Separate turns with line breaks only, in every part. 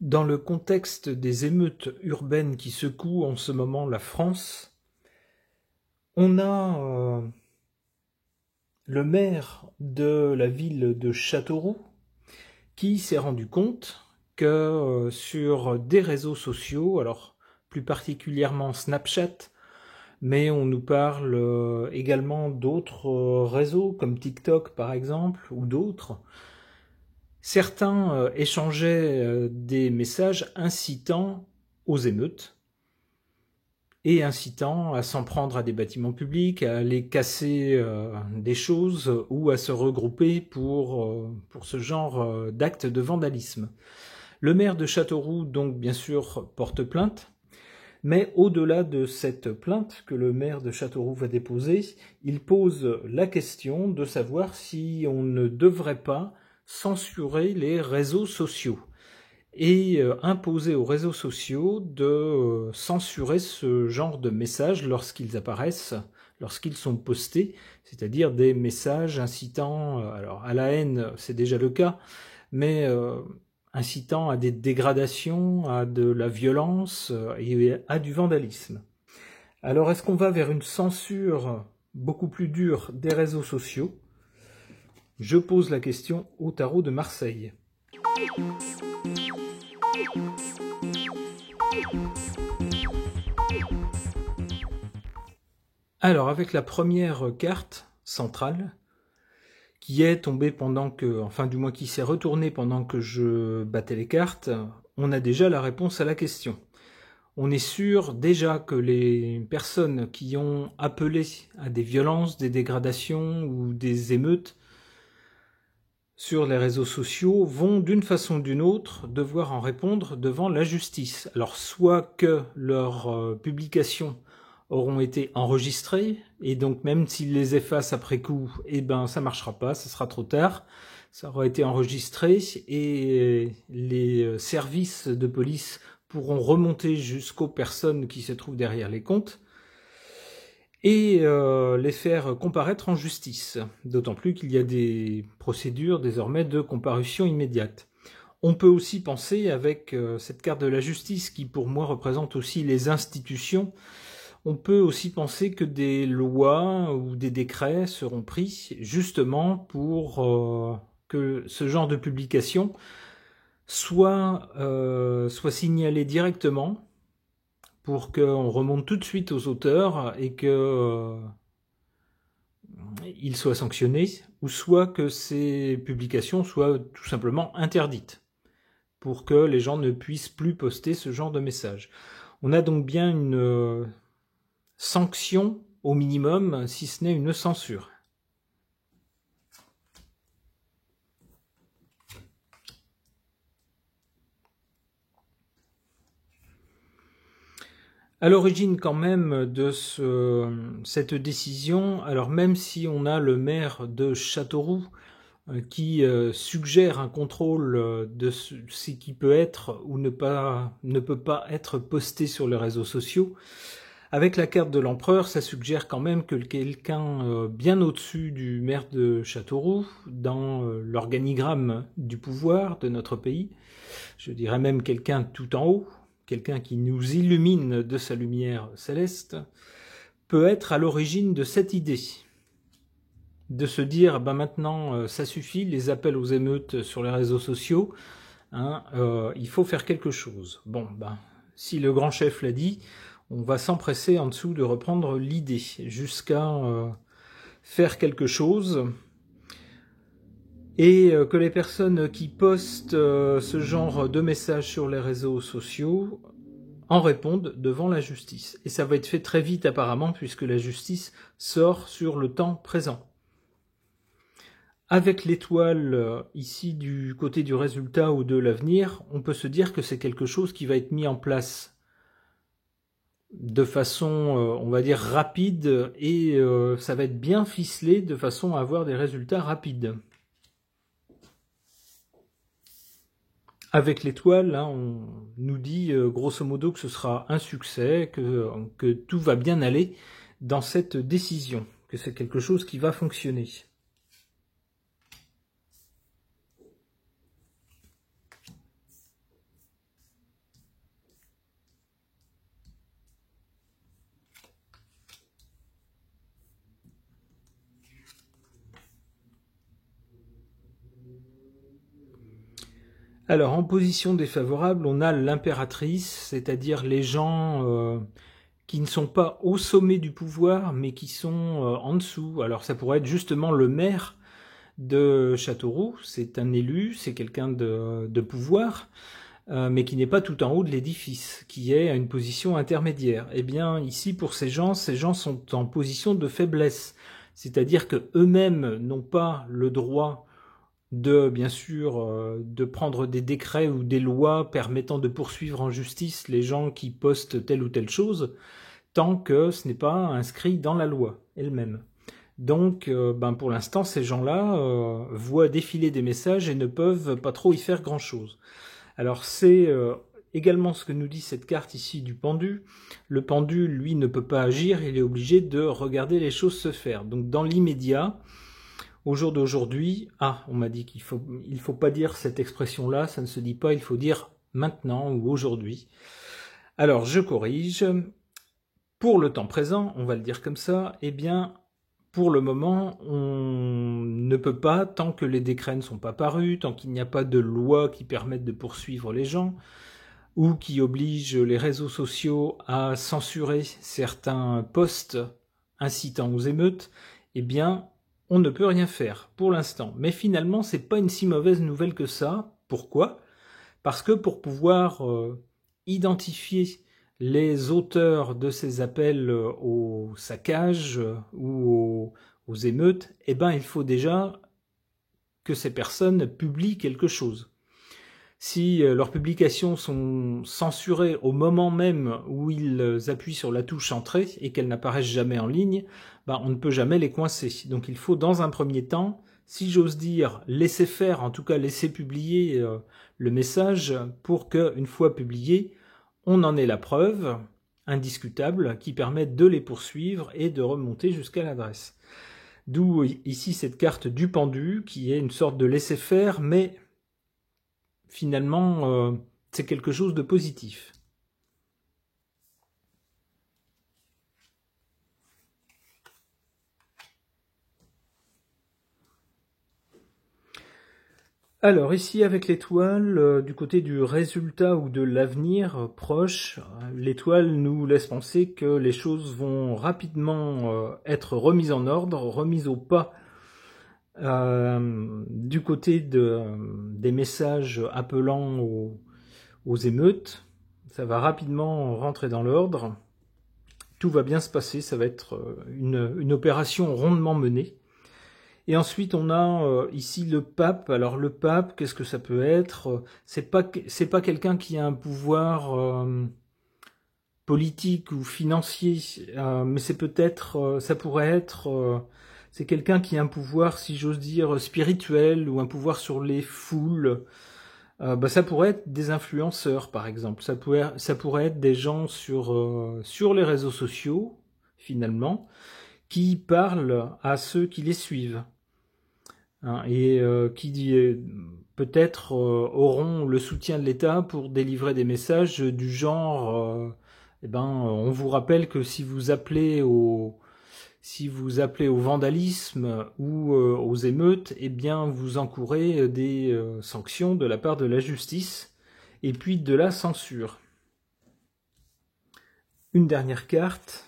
Dans le contexte des émeutes urbaines qui secouent en ce moment la France, on a le maire de la ville de Châteauroux qui s'est rendu compte que sur des réseaux sociaux, alors plus particulièrement Snapchat, mais on nous parle également d'autres réseaux comme TikTok par exemple ou d'autres, certains échangeaient des messages incitant aux émeutes et incitant à s'en prendre à des bâtiments publics, à aller casser des choses ou à se regrouper pour ce genre d'actes de vandalisme. Le maire de Châteauroux, donc bien sûr, porte plainte, mais au-delà de cette plainte que le maire de Châteauroux va déposer, il pose la question de savoir si on ne devrait pas censurer les réseaux sociaux et imposer aux réseaux sociaux de censurer ce genre de messages lorsqu'ils apparaissent, lorsqu'ils sont postés, c'est-à-dire des messages incitant, alors à la haine, c'est déjà le cas, mais incitant à des dégradations, à de la violence et à du vandalisme. Alors est-ce qu'on va vers une censure beaucoup plus dure des réseaux sociaux? Je pose la question au tarot de Marseille. Alors avec la première carte centrale, qui est tombée pendant que, enfin du moins qui s'est retournée pendant que je battais les cartes, on a déjà la réponse à la question. On est sûr déjà que les personnes qui ont appelé à des violences, des dégradations ou des émeutes sur les réseaux sociaux vont d'une façon ou d'une autre devoir en répondre devant la justice. Alors soit que leurs publications auront été enregistrées, et donc même s'ils les effacent après coup, eh ben ça marchera pas, ça sera trop tard. Ça aura été enregistré et les services de police pourront remonter jusqu'aux personnes qui se trouvent derrière les comptes et les faire comparaître en justice. D'autant plus qu'il y a des procédures désormais de comparution immédiate. On peut aussi penser, avec cette carte de la justice qui pour moi représente aussi les institutions, on peut aussi penser que des lois ou des décrets seront pris justement pour que ce genre de publication soit signalé directement pour qu'on remonte tout de suite aux auteurs et que ils soient sanctionnés, ou soit que ces publications soient tout simplement interdites pour que les gens ne puissent plus poster ce genre de messages. On a donc bien une sanction au minimum, si ce n'est une censure. À l'origine quand même de cette décision, alors même si on a le maire de Châteauroux qui suggère un contrôle de ce qui peut être ou ne peut pas être posté sur les réseaux sociaux, avec la carte de l'empereur, ça suggère quand même que quelqu'un bien au-dessus du maire de Châteauroux, dans l'organigramme du pouvoir de notre pays, je dirais même quelqu'un tout en haut, quelqu'un qui nous illumine de sa lumière céleste, peut être à l'origine de cette idée. De se dire, ben maintenant, ça suffit, les appels aux émeutes sur les réseaux sociaux, hein, il faut faire quelque chose. Bon, ben, si le grand chef l'a dit, on va s'empresser en dessous de reprendre l'idée, jusqu'à faire quelque chose, et que les personnes qui postent ce genre de messages sur les réseaux sociaux en répondent devant la justice. Et ça va être fait très vite apparemment, puisque la justice sort sur le temps présent. Avec l'étoile ici du côté du résultat ou de l'avenir, on peut se dire que c'est quelque chose qui va être mis en place de façon, on va dire, rapide, et ça va être bien ficelé de façon à avoir des résultats rapides. Avec l'étoile, hein, on nous dit grosso modo que ce sera un succès, que tout va bien aller dans cette décision, que c'est quelque chose qui va fonctionner. Alors, en position défavorable, on a l'impératrice, c'est-à-dire les gens qui ne sont pas au sommet du pouvoir, mais qui sont en dessous. Alors, ça pourrait être justement le maire de Châteauroux, c'est un élu, c'est quelqu'un de pouvoir, mais qui n'est pas tout en haut de l'édifice, qui est à une position intermédiaire. Eh bien, ici, pour ces gens sont en position de faiblesse, c'est-à-dire que eux-mêmes n'ont pas le droit de, bien sûr, de prendre des décrets ou des lois permettant de poursuivre en justice les gens qui postent telle ou telle chose, tant que ce n'est pas inscrit dans la loi elle-même. Donc, pour l'instant, ces gens-là voient défiler des messages et ne peuvent pas trop y faire grand-chose. Alors, c'est également ce que nous dit cette carte ici du pendu. Le pendu, lui, ne peut pas agir, il est obligé de regarder les choses se faire. Donc, dans l'immédiat, au jour d'aujourd'hui, on m'a dit qu'il faut pas dire cette expression-là, ça ne se dit pas, il faut dire maintenant ou aujourd'hui. Alors, je corrige. Pour le temps présent, on va le dire comme ça, eh bien, pour le moment, on ne peut pas, tant que les décrets ne sont pas parus, tant qu'il n'y a pas de loi qui permette de poursuivre les gens, ou qui oblige les réseaux sociaux à censurer certains posts incitant aux émeutes, eh bien, on ne peut rien faire pour l'instant. Mais finalement, c'est pas une si mauvaise nouvelle que ça. Pourquoi ? Parce que pour pouvoir identifier les auteurs de ces appels au saccage ou aux émeutes, eh ben, il faut déjà que ces personnes publient quelque chose. Si leurs publications sont censurées au moment même où ils appuient sur la touche entrée et qu'elles n'apparaissent jamais en ligne, on ne peut jamais les coincer. Donc il faut dans un premier temps, si j'ose dire, laisser faire, en tout cas laisser publier le message pour qu'une fois publié, on en ait la preuve indiscutable qui permette de les poursuivre et de remonter jusqu'à l'adresse. D'où ici cette carte du pendu qui est une sorte de laisser-faire, mais finalement, c'est quelque chose de positif. Alors ici avec l'étoile, du côté du résultat ou de l'avenir proche, l'étoile nous laisse penser que les choses vont rapidement être remises en ordre, remises au pas du côté des messages appelant aux émeutes. Ça va rapidement rentrer dans l'ordre. Tout va bien se passer, ça va être une opération rondement menée. Et ensuite, on a ici le pape. Alors le pape, qu'est-ce que ça peut être ? C'est pas quelqu'un qui a un pouvoir politique ou financier, mais c'est peut-être, ça pourrait être, c'est quelqu'un qui a un pouvoir, si j'ose dire, spirituel ou un pouvoir sur les foules. Ça pourrait être des influenceurs, par exemple. Ça pourrait être des gens sur les réseaux sociaux, finalement, qui parlent à ceux qui les suivent. Et qui peut-être auront le soutien de l'État pour délivrer des messages du genre on vous rappelle que si vous appelez au vandalisme ou aux émeutes, eh bien vous encourez des sanctions de la part de la justice et puis de la censure. Une dernière carte.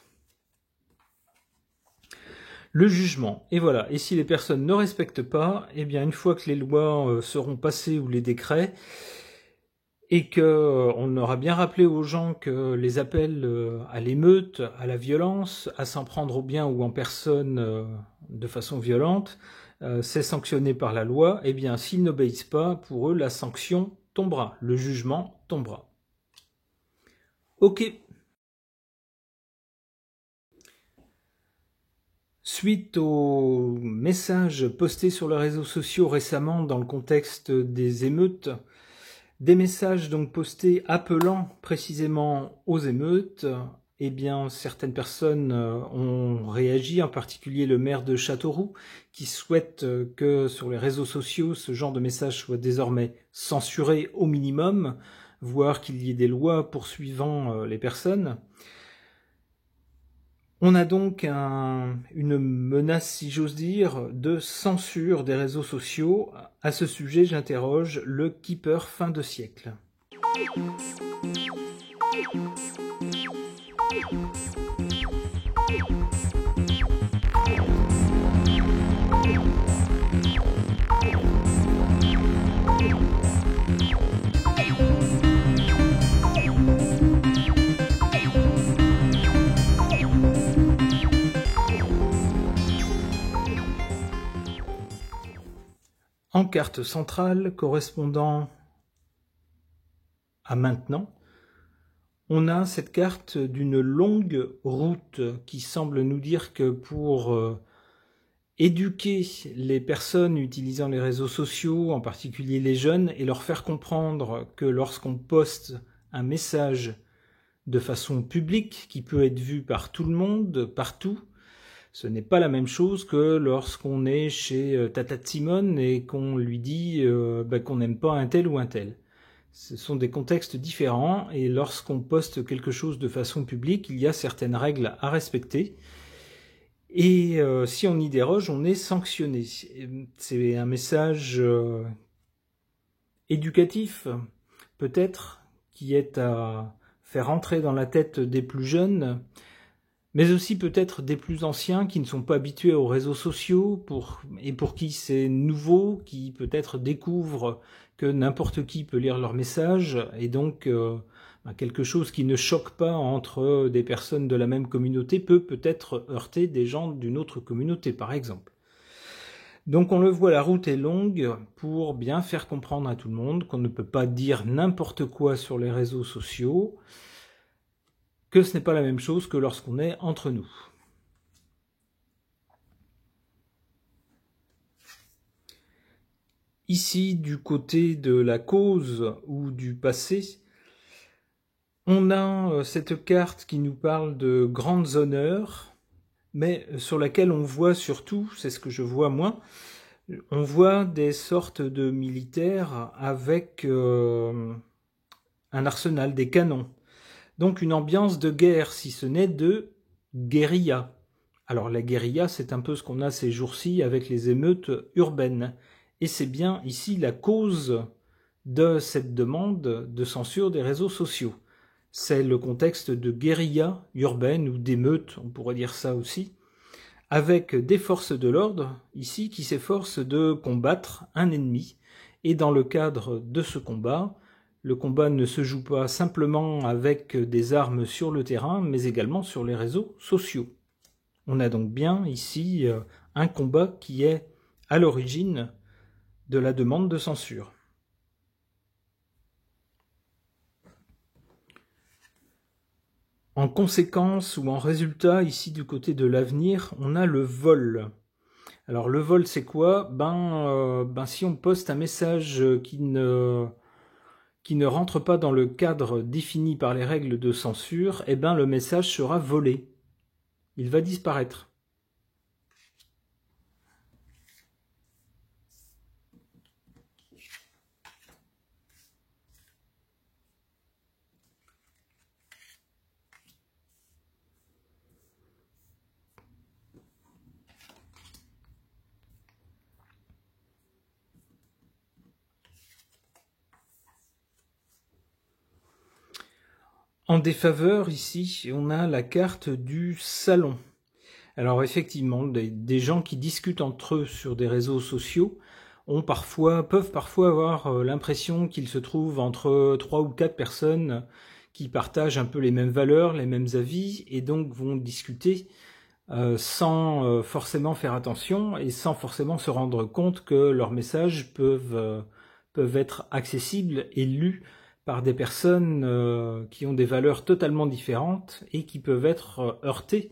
Le jugement. Et voilà. Et si les personnes ne respectent pas, eh bien, une fois que les lois seront passées ou les décrets, et que on aura bien rappelé aux gens que les appels à l'émeute, à la violence, à s'en prendre au bien ou en personne de façon violente, c'est sanctionné par la loi, eh bien, s'ils n'obéissent pas, pour eux, la sanction tombera. Le jugement tombera. Ok. Suite aux messages postés sur les réseaux sociaux récemment dans le contexte des émeutes, des messages donc postés appelant précisément aux émeutes, eh bien certaines personnes ont réagi, en particulier le maire de Châteauroux, qui souhaite que sur les réseaux sociaux ce genre de message soit désormais censuré au minimum, voire qu'il y ait des lois poursuivant les personnes. On a donc une menace, si j'ose dire, de censure des réseaux sociaux. À ce sujet, j'interroge le Keeper fin de siècle. En carte centrale correspondant à maintenant, on a cette carte d'une longue route qui semble nous dire que pour éduquer les personnes utilisant les réseaux sociaux, en particulier les jeunes, et leur faire comprendre que lorsqu'on poste un message de façon publique, qui peut être vu par tout le monde, partout, ce n'est pas la même chose que lorsqu'on est chez Tata Simone et qu'on lui dit qu'on n'aime pas un tel ou un tel. Ce sont des contextes différents et lorsqu'on poste quelque chose de façon publique, il y a certaines règles à respecter. Et si on y déroge, on est sanctionné. C'est un message éducatif, peut-être, qui est à faire entrer dans la tête des plus jeunes, mais aussi peut-être des plus anciens qui ne sont pas habitués aux réseaux sociaux et pour qui c'est nouveau, qui peut-être découvrent que n'importe qui peut lire leurs messages, et donc quelque chose qui ne choque pas entre des personnes de la même communauté peut peut-être heurter des gens d'une autre communauté, par exemple. Donc on le voit, la route est longue pour bien faire comprendre à tout le monde qu'on ne peut pas dire n'importe quoi sur les réseaux sociaux, que ce n'est pas la même chose que lorsqu'on est entre nous. Ici, du côté de la cause ou du passé, on a cette carte qui nous parle de grandes honneurs, mais sur laquelle on voit surtout, c'est ce que je vois moi, on voit des sortes de militaires avec un arsenal, des canons. Donc une ambiance de guerre, si ce n'est de guérilla. Alors la guérilla, c'est un peu ce qu'on a ces jours-ci avec les émeutes urbaines. Et c'est bien ici la cause de cette demande de censure des réseaux sociaux. C'est le contexte de guérilla urbaine ou d'émeute, on pourrait dire ça aussi, avec des forces de l'ordre, ici, qui s'efforcent de combattre un ennemi. Et dans le cadre de ce combat, le combat ne se joue pas simplement avec des armes sur le terrain, mais également sur les réseaux sociaux. On a donc bien ici un combat qui est à l'origine de la demande de censure. En conséquence ou en résultat, ici du côté de l'avenir, on a le vol. Alors le vol, c'est quoi ? Si on poste un message qui ne rentre pas dans le cadre défini par les règles de censure, le message sera volé. Il va disparaître. En défaveur, ici, on a la carte du salon. Alors effectivement, des gens qui discutent entre eux sur des réseaux sociaux peuvent parfois avoir l'impression qu'ils se trouvent entre 3 ou 4 personnes qui partagent un peu les mêmes valeurs, les mêmes avis, et donc vont discuter sans forcément faire attention et sans forcément se rendre compte que leurs messages peuvent être accessibles et lus par des personnes qui ont des valeurs totalement différentes et qui peuvent être heurtées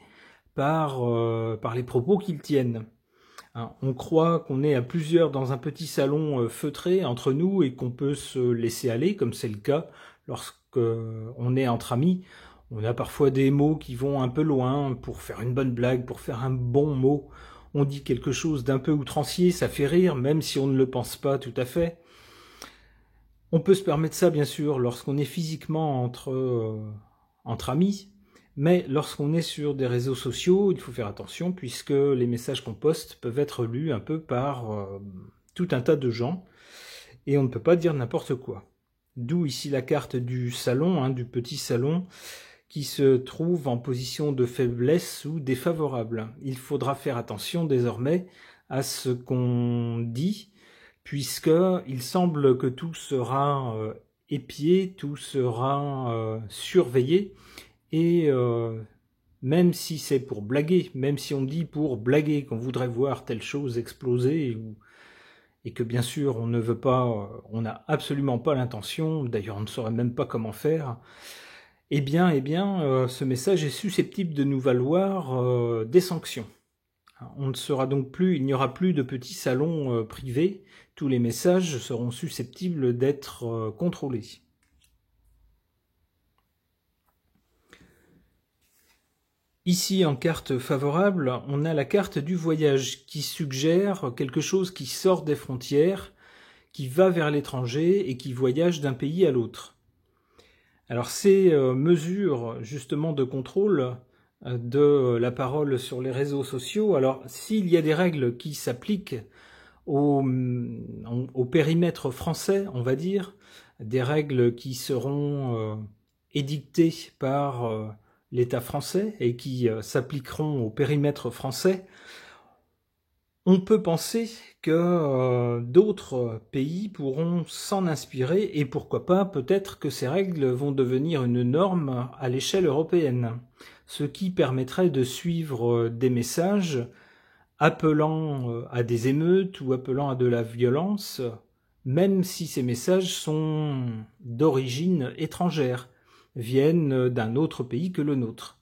par les propos qu'ils tiennent. Hein, on croit qu'on est à plusieurs dans un petit salon feutré entre nous et qu'on peut se laisser aller, comme c'est le cas lorsqu'on est entre amis. On a parfois des mots qui vont un peu loin pour faire une bonne blague, pour faire un bon mot. On dit quelque chose d'un peu outrancier, ça fait rire, même si on ne le pense pas tout à fait. On peut se permettre ça, bien sûr, lorsqu'on est physiquement entre amis, Mais lorsqu'on est sur des réseaux sociaux, il faut faire attention puisque les messages qu'on poste peuvent être lus un peu par tout un tas de gens et on ne peut pas dire n'importe quoi. D'où ici la carte du salon, du petit salon, qui se trouve en position de faiblesse ou défavorable. Il faudra faire attention désormais à ce qu'on dit, puisqu'il semble que tout sera épié, tout sera surveillé, et même si c'est pour blaguer, même si on dit pour blaguer qu'on voudrait voir telle chose exploser, et que bien sûr on ne veut pas, on n'a absolument pas l'intention, d'ailleurs on ne saurait même pas comment faire, eh bien, ce message est susceptible de nous valoir des sanctions. On ne sera donc plus, il n'y aura plus de petits salons privés, tous les messages seront susceptibles d'être contrôlés. Ici, en carte favorable, on a la carte du voyage qui suggère quelque chose qui sort des frontières, qui va vers l'étranger et qui voyage d'un pays à l'autre. Alors ces mesures justement de contrôle de la parole sur les réseaux sociaux, alors s'il y a des règles qui s'appliquent au périmètre français, on va dire, des règles qui seront édictées par l'État français et qui s'appliqueront au périmètre français, on peut penser que d'autres pays pourront s'en inspirer et pourquoi pas, peut-être que ces règles vont devenir une norme à l'échelle européenne, ce qui permettrait de suivre des messages appelant à des émeutes ou appelant à de la violence, même si ces messages sont d'origine étrangère, viennent d'un autre pays que le nôtre.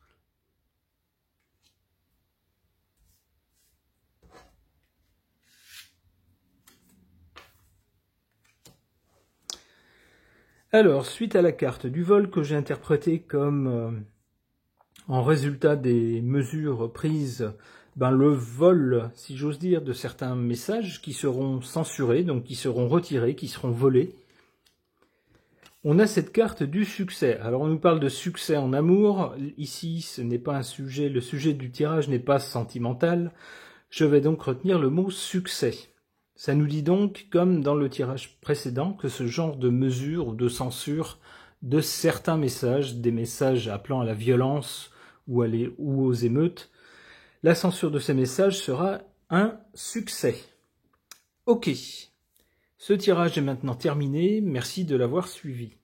Alors, suite à la carte du vol que j'ai interprétée comme en résultat des mesures prises, le vol, si j'ose dire, de certains messages qui seront censurés, donc qui seront retirés, qui seront volés. On a cette carte du succès. Alors on nous parle de succès en amour. Ici, ce n'est pas un sujet, le sujet du tirage n'est pas sentimental. Je vais donc retenir le mot succès. Ça nous dit donc, comme dans le tirage précédent, que ce genre de mesure ou de censure de certains messages, des messages appelant à la violence ou aux émeutes, la censure de ces messages sera un succès. Ok, ce tirage est maintenant terminé, merci de l'avoir suivi.